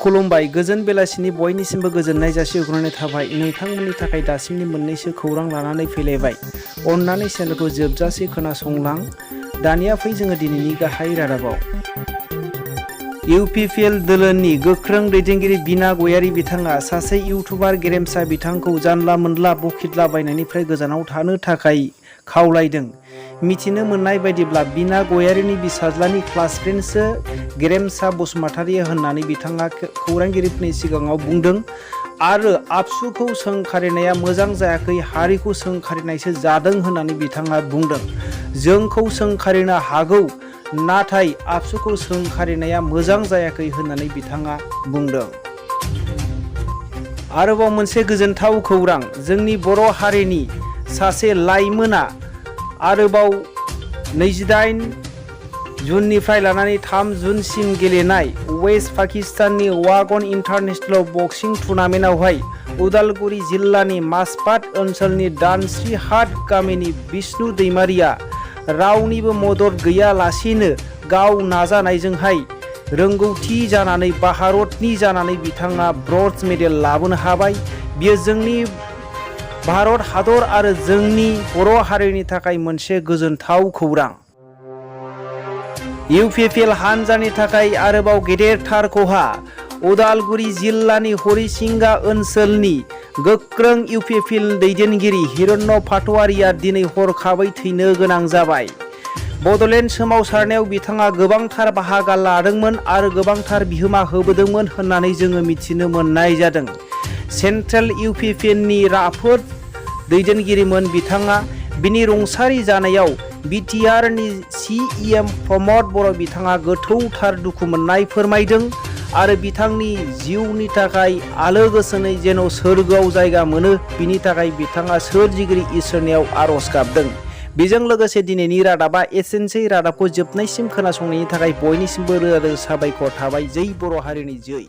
खुलुमबाय गोजोन बेलासिनि बयनिसिमबो गोजोननाय जासिहरनाय थाबाय। नोंथांमोननि थाखाय दासिमनि मोननैसो खौरां लानानै फैलायबाय। अन्नानै चेनेलखौ जोबजासे खोनासंलां। दानिया फै जोङो दिनैनि गाहाय रादाबाव। UPPL दोलोनि गोख्रों दैदेनगिरि बिना गयारि बिथाङा सासे इउटुबार गेरेमसा बिथांखौ जानला मोनला बखिदलाबायनायनिफ्राय गोजानाव थानो थाखाय खावलायदों। मिथिनो मोननाय बायदिब्ला बिना गयारिनि बिसाज्लानि क्लास फ्रेन्डसो गेरेमसा बसुमतारी होननानै बिथाङा खौरांगिरिफोरनि सिगाङाव बुंदों आरो आबसुखौ सोंखारिनाया मोजां जायाखै, हारिखौ सोंखारिनायसो जादों होननानै बिथाङा बुंदों। जोंखौ सोंखारिनो हागौ, नाथाय आबसुखौ सोंखारिनाया मोजां जायाखै होननानै बिथाङा बुंदों। आरोबाव मोनसे गोजोनथाव खौरां, जोंनि बर' हारिनि सासे लाइमोना आरोबाव 28 जुननिफ्राय लानानै 3 जुनसिम गेलेनाय वेस्ट पाकिस्ताननि वागन इन्टारनेशनेल बक्सिं टुर्नामेन्टआवहाय उदालगुरि जिल्लानि मासपाट ओनसोलनि दानस्रिहाट गामिनि बिष्णु दैमारिया रावनिबो मदद गैयालासेनो गाव नाजानायजोंहाय रोंगौथि जानानै भारतनि जानानै बिथाङा ब्रन्ज मेडेल लाबोनो हाबाय। बियो जोंनि भारत हादर आरो जोंनि बर' हारिनि थाखाय मोनसे गोजोनथाव खौरां। UPPL हानजानि थाखाय आरोबाव गेदेरथार खहा। उदालगुरि जिल्लानि हरिसिंगा ओनसोलनि गोख्रों UPPL दैदेनगिरि हिरण्य पाटवारिया दिनै हरखाबै थैनो गोनां जाबाय। बड'लेण्ड सोमावसारनायाव बिथाङा गोबांथार बाहागो लादोंमोन आरो गोबांथार बिहोमा होबोदोंमोन होननानै जोङो मिथिनो मोननाय जादों। सेन्ट्रेल UPPLनि राफोद दैदेनगिरिमोन बिथाङा। बिनि रुंसारि जानायाव BTRनि CEM प्रमद बर' बिथाङा गोथौथार दुखु मोननाय फोरमायदों आरो बिथांनि जिउनि थाखाय आलो गोजोनै जेन' सोरगोआव जायगा मोनो बिनि थाखाय बिथाङा सोरजिगिरि इसोरनियाव आर'ज गाबदों। बेजों लोगोसे दिनैनि रादाबा एसेनोसै। रादाबखौ जोबनायसिम खोनासंनायनि थाखाय बयनिसिमबो रोजा रोजा साबायखर थाबाय। जै बर' हारिनि जै।